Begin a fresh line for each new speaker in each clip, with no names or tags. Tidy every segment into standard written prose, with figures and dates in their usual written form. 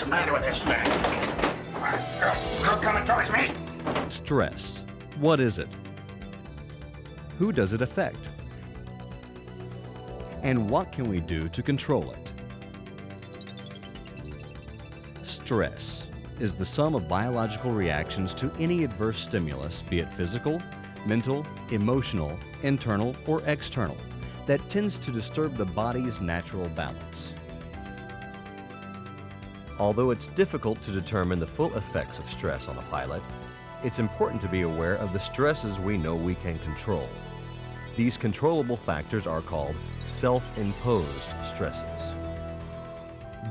the matter with this thing? Girl coming towards me.
Stress. What is it? Who does it affect? And what can we do to control it? Stress is the sum of biological reactions to any adverse stimulus, be it physical, mental, emotional, internal, or external, that tends to disturb the body's natural balance. Although it's difficult to determine the full effects of stress on a pilot, it's important to be aware of the stresses we know we can control. These controllable factors are called self-imposed stresses.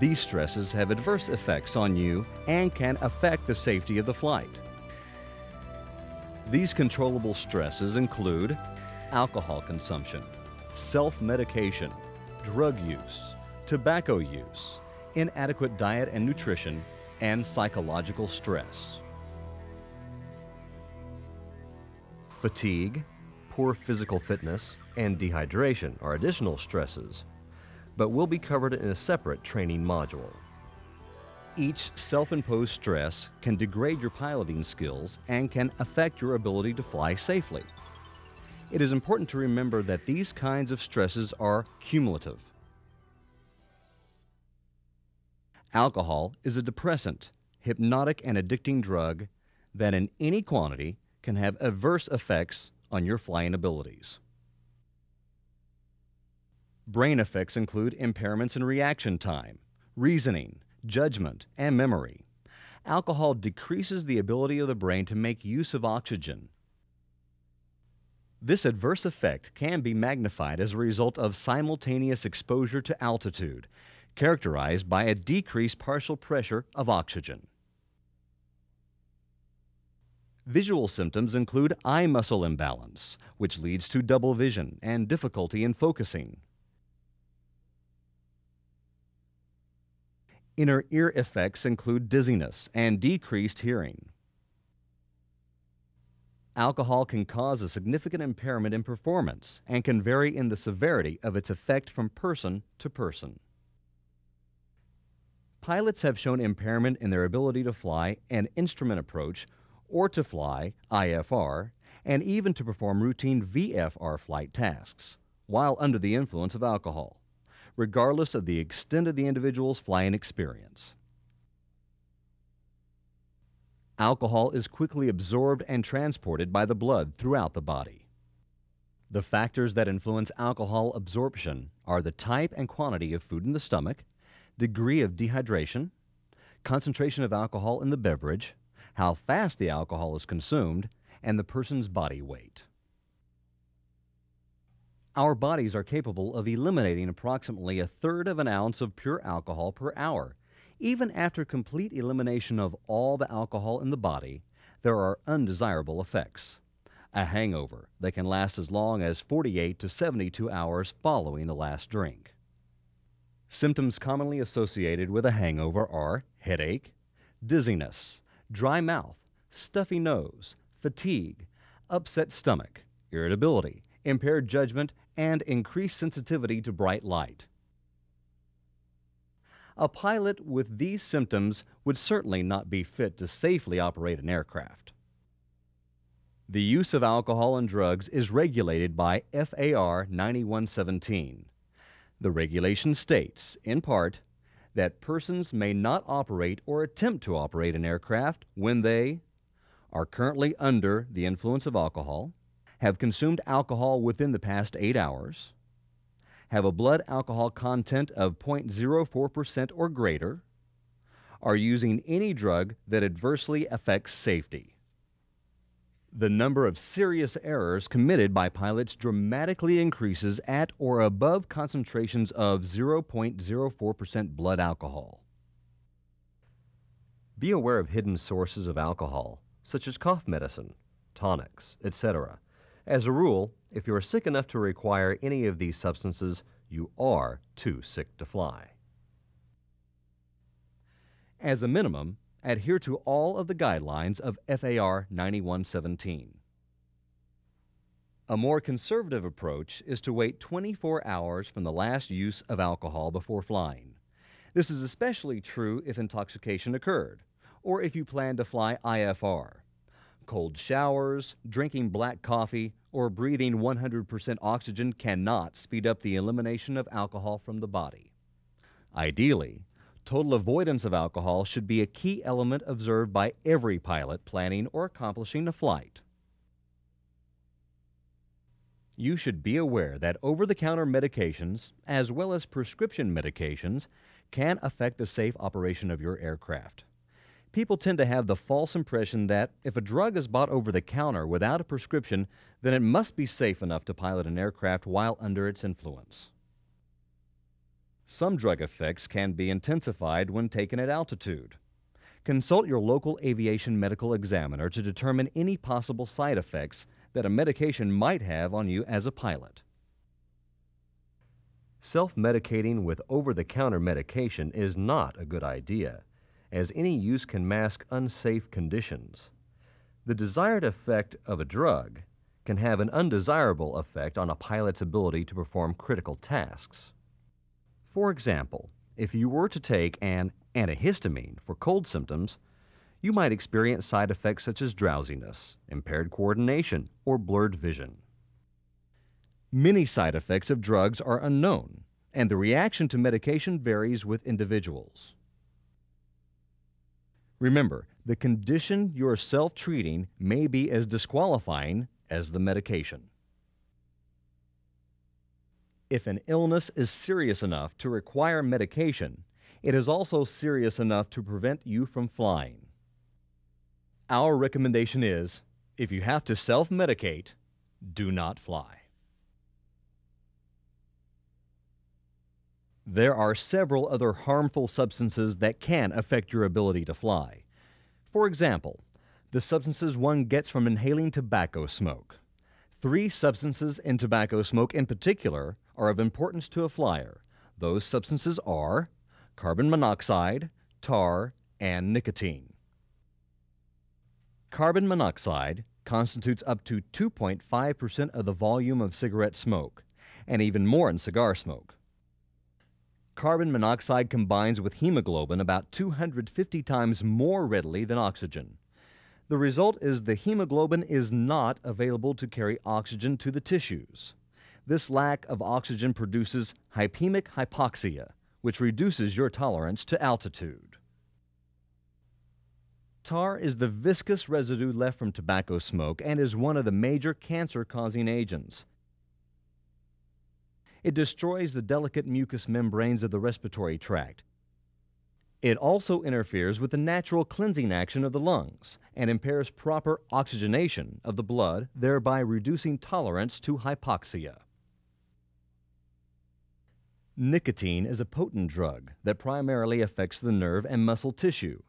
These stresses have adverse effects on you and can affect the safety of the flight. These controllable stresses include alcohol consumption, self-medication, drug use, tobacco use, inadequate diet and nutrition, and psychological stress. Fatigue, poor physical fitness, and dehydration are additional stresses, but will be covered in a separate training module. Each self-imposed stress can degrade your piloting skills and can affect your ability to fly safely. It is important to remember that these kinds of stresses are cumulative. Alcohol is a depressant, hypnotic, and addicting drug that in any quantity can have adverse effects on your flying abilities. Brain effects include impairments in reaction time, reasoning, judgment, and memory. Alcohol decreases the ability of the brain to make use of oxygen. This adverse effect can be magnified as a result of simultaneous exposure to altitude, characterized by a decreased partial pressure of oxygen. Visual symptoms include eye muscle imbalance, which leads to double vision and difficulty in focusing. Inner ear effects include dizziness and decreased hearing. Alcohol can cause a significant impairment in performance and can vary in the severity of its effect from person to person. Pilots have shown impairment in their ability to fly an instrument approach or to fly IFR and even to perform routine VFR flight tasks while under the influence of alcohol, regardless of the extent of the individual's flying experience. Alcohol is quickly absorbed and transported by the blood throughout the body. The factors that influence alcohol absorption are the type and quantity of food in the stomach, degree of dehydration, concentration of alcohol in the beverage, how fast the alcohol is consumed, and the person's body weight. Our bodies are capable of eliminating approximately 1/3 of an ounce of pure alcohol per hour. Even after complete elimination of all the alcohol in the body, there are undesirable effects. A hangover that can last as long as 48 to 72 hours following the last drink. Symptoms commonly associated with a hangover are headache, dizziness, dry mouth, stuffy nose, fatigue, upset stomach, irritability, impaired judgment, and increased sensitivity to bright light. A pilot with these symptoms would certainly not be fit to safely operate an aircraft. The use of alcohol and drugs is regulated by FAR 9117. The regulation states, in part, that persons may not operate or attempt to operate an aircraft when they are currently under the influence of alcohol, have consumed alcohol within the past 8 hours, have a blood alcohol content of 0.04% or greater, are using any drug that adversely affects safety. The number of serious errors committed by pilots dramatically increases at or above concentrations of 0.04% blood alcohol. Be aware of hidden sources of alcohol, such as cough medicine, tonics, etc. As a rule, if you are sick enough to require any of these substances, you are too sick to fly. As a minimum, adhere to all of the guidelines of FAR 9117. A more conservative approach is to wait 24 hours from the last use of alcohol before flying. This is especially true if intoxication occurred, or if you plan to fly IFR. Cold showers, drinking black coffee, or breathing 100% oxygen cannot speed up the elimination of alcohol from the body. Ideally, total avoidance of alcohol should be a key element observed by every pilot planning or accomplishing a flight. You should be aware that over-the-counter medications, as well as prescription medications, can affect the safe operation of your aircraft. People tend to have the false impression that if a drug is bought over the counter without a prescription, then it must be safe enough to pilot an aircraft while under its influence. Some drug effects can be intensified when taken at altitude. Consult your local aviation medical examiner to determine any possible side effects that a medication might have on you as a pilot. Self-medicating with over-the-counter medication is not a good idea, as any use can mask unsafe conditions. The desired effect of a drug can have an undesirable effect on a pilot's ability to perform critical tasks. For example, if you were to take an antihistamine for cold symptoms, you might experience side effects such as drowsiness, impaired coordination, or blurred vision. Many side effects of drugs are unknown, and the reaction to medication varies with individuals. Remember, the condition you are self-treating may be as disqualifying as the medication. If an illness is serious enough to require medication, it is also serious enough to prevent you from flying. Our recommendation is, if you have to self-medicate, do not fly. There are several other harmful substances that can affect your ability to fly. For example, the substances one gets from inhaling tobacco smoke. 3 substances in tobacco smoke in particular are of importance to a flyer. Those substances are carbon monoxide, tar, and nicotine. Carbon monoxide constitutes up to 2.5% of the volume of cigarette smoke, and even more in cigar smoke. Carbon monoxide combines with hemoglobin about 250 times more readily than oxygen. The result is the hemoglobin is not available to carry oxygen to the tissues. This lack of oxygen produces hypemic hypoxia, which reduces your tolerance to altitude. Tar is the viscous residue left from tobacco smoke and is one of the major cancer-causing agents. It destroys the delicate mucous membranes of the respiratory tract. It also interferes with the natural cleansing action of the lungs and impairs proper oxygenation of the blood, thereby reducing tolerance to hypoxia. Nicotine is a potent drug that primarily affects the nerve and muscle tissue.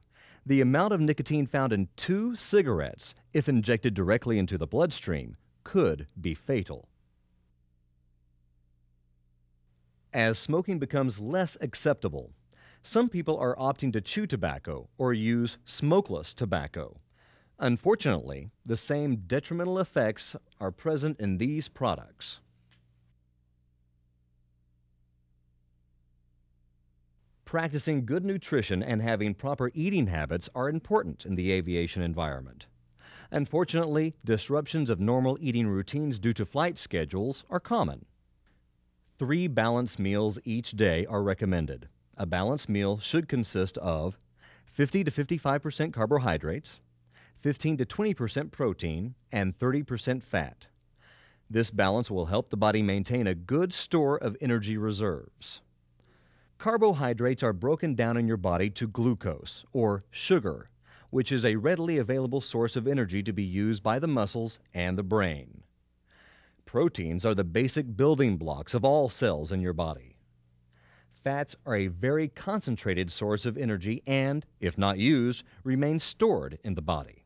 The amount of nicotine found in 2 cigarettes, if injected directly into the bloodstream, could be fatal. As smoking becomes less acceptable, some people are opting to chew tobacco or use smokeless tobacco. Unfortunately, the same detrimental effects are present in these products. Practicing good nutrition and having proper eating habits are important in the aviation environment. Unfortunately, disruptions of normal eating routines due to flight schedules are common. 3 balanced meals each day are recommended. A balanced meal should consist of 50 to 55% carbohydrates, 15 to 20% protein, and 30% fat. This balance will help the body maintain a good store of energy reserves. Carbohydrates are broken down in your body to glucose, or sugar, which is a readily available source of energy to be used by the muscles and the brain. Proteins are the basic building blocks of all cells in your body. Fats are a very concentrated source of energy and, if not used, remain stored in the body.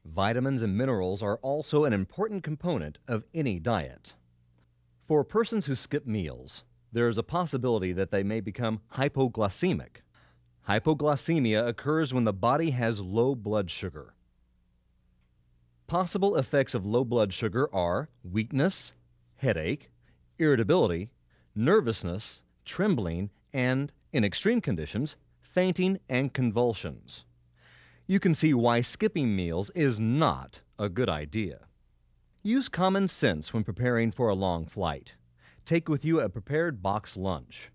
Vitamins and minerals are also an important component of any diet. For persons who skip meals, there is a possibility that they may become hypoglycemic. Hypoglycemia occurs when the body has low blood sugar. Possible effects of low blood sugar are weakness, headache, irritability, nervousness, trembling, and In extreme conditions, fainting and convulsions. You can see why skipping meals is not a good idea. Use common sense when preparing for a long flight. Take with you a prepared box lunch.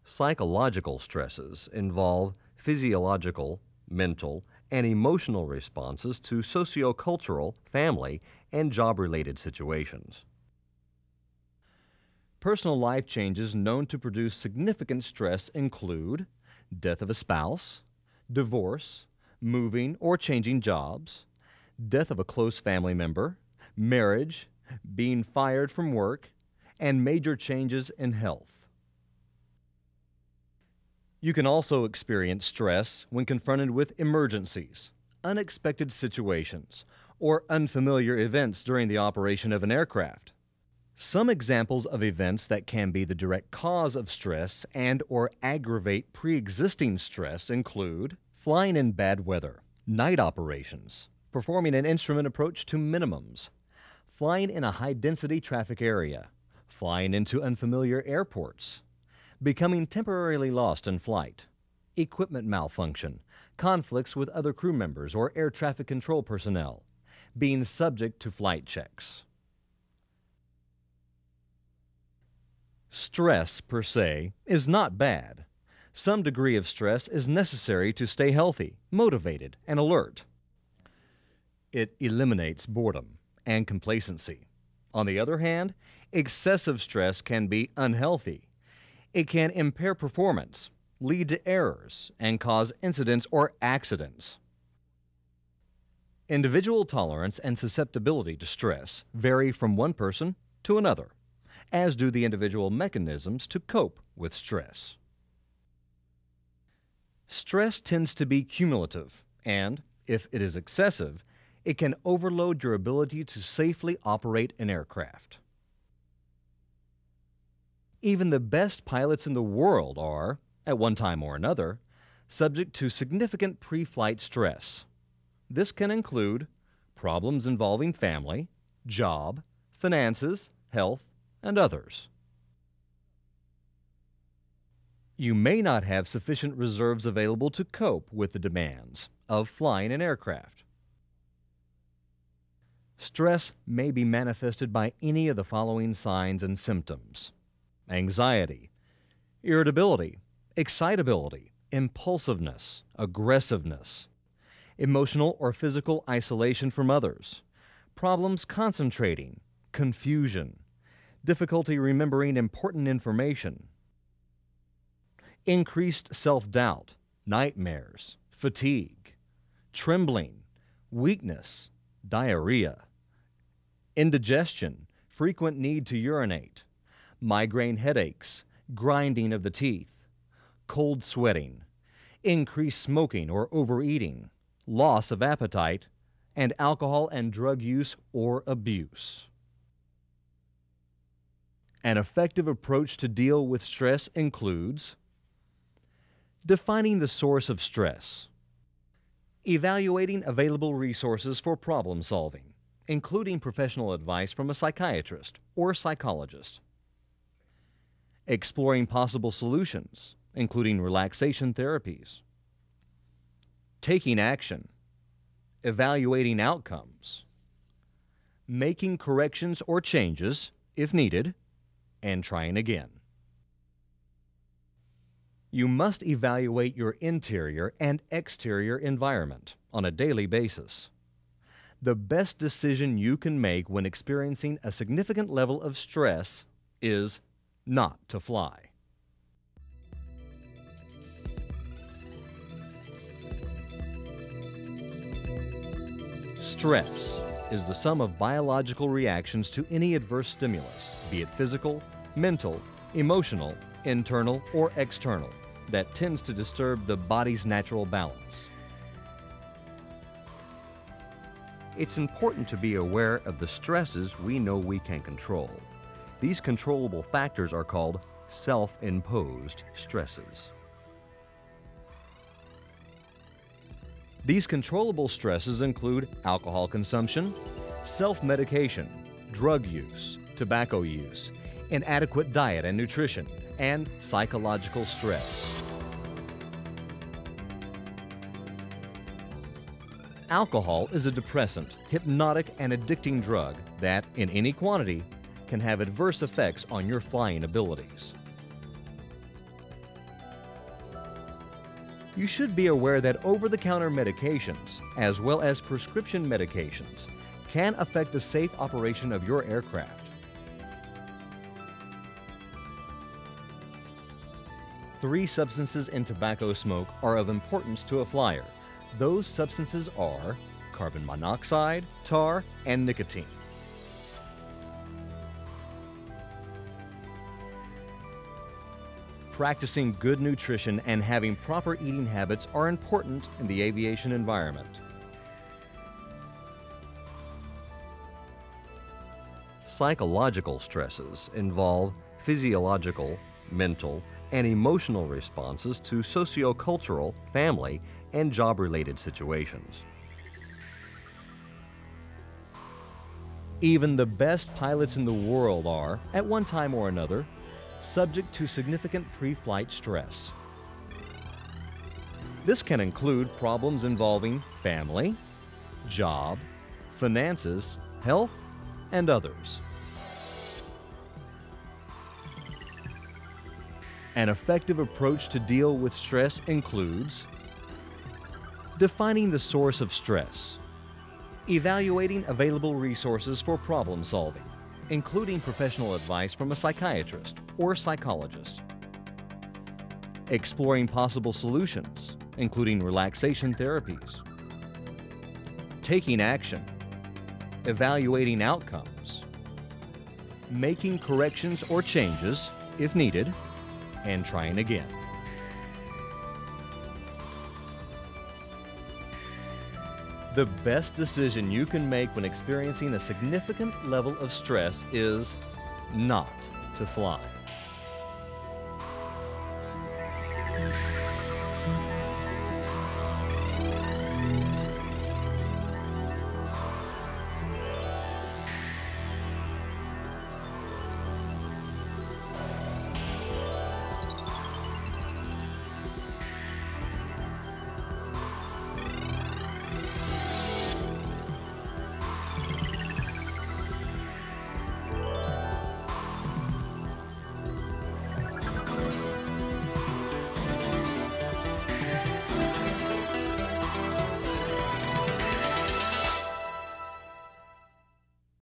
Psychological stresses involve physiological, mental, and emotional responses to sociocultural, family, and job-related situations. Personal life changes known to produce significant stress include death of a spouse, divorce, moving or changing jobs, death of a close family member, marriage, being fired from work, and major changes in health. You can also experience stress when confronted with emergencies, unexpected situations, or unfamiliar events during the operation of an aircraft. Some examples of events that can be the direct cause of stress and/or aggravate pre-existing stress include flying in bad weather, night operations, performing an instrument approach to minimums, flying in a high-density traffic area, flying into unfamiliar airports, becoming temporarily lost in flight, equipment malfunction, conflicts with other crew members or air traffic control personnel, being subject to flight checks. Stress, per se, is not bad. Some degree of stress is necessary to stay healthy, motivated, and alert. It eliminates boredom and complacency. On the other hand, excessive stress can be unhealthy. It can impair performance, lead to errors, and cause incidents or accidents. Individual tolerance and susceptibility to stress vary from one person to another, as do the individual mechanisms to cope with stress. Stress tends to be cumulative, and, if it is excessive, it can overload your ability to safely operate an aircraft. Even the best pilots in the world are, at one time or another, subject to significant pre-flight stress. This can include problems involving family, job, finances, health, and others. You may not have sufficient reserves available to cope with the demands of flying an aircraft. Stress may be manifested by any of the following signs and symptoms: anxiety, irritability, excitability, impulsiveness, aggressiveness, emotional or physical isolation from others, problems concentrating, confusion, difficulty remembering important information, increased self-doubt, nightmares, fatigue, trembling, weakness, diarrhea, indigestion, frequent need to urinate, migraine headaches, grinding of the teeth, cold sweating, increased smoking or overeating, loss of appetite, and alcohol and drug use or abuse. An effective approach to deal with stress includes defining the source of stress, evaluating available resources for problem solving, including professional advice from a psychiatrist or psychologist, exploring possible solutions, including relaxation therapies, taking action, evaluating outcomes, making corrections or changes if needed, and trying again. You must evaluate your interior and exterior environment on a daily basis. The best decision you can make when experiencing a significant level of stress is not to fly. Stress is the sum of biological reactions to any adverse stimulus, be it physical, mental, emotional, internal, or external, that tends to disturb the body's natural balance. It's important to be aware of the stresses we know we can control. These controllable factors are called self-imposed stresses. These controllable stresses include alcohol consumption, self-medication, drug use, tobacco use, inadequate diet and nutrition, and psychological stress. Alcohol is a depressant, hypnotic, and addicting drug that, in any quantity, can have adverse effects on your flying abilities. You should be aware that over-the-counter medications, as well as prescription medications, can affect the safe operation of your aircraft. Three substances in tobacco smoke are of importance to a flyer. Those substances are carbon monoxide, tar, and nicotine. Practicing good nutrition and having proper eating habits are important in the aviation environment. Psychological stresses involve physiological, mental, and emotional responses to sociocultural, family, and job-related situations. Even the best pilots in the world are, at one time or another, subject to significant pre-flight stress. This can include problems involving family, job, finances, health, and others. An effective approach to deal with stress includes defining the source of stress, evaluating available resources for problem solving, including professional advice from a psychiatrist or psychologist, exploring possible solutions, including relaxation therapies, taking action, evaluating outcomes, making corrections or changes if needed, and trying again. The best decision you can make when experiencing a significant level of stress is not to fly.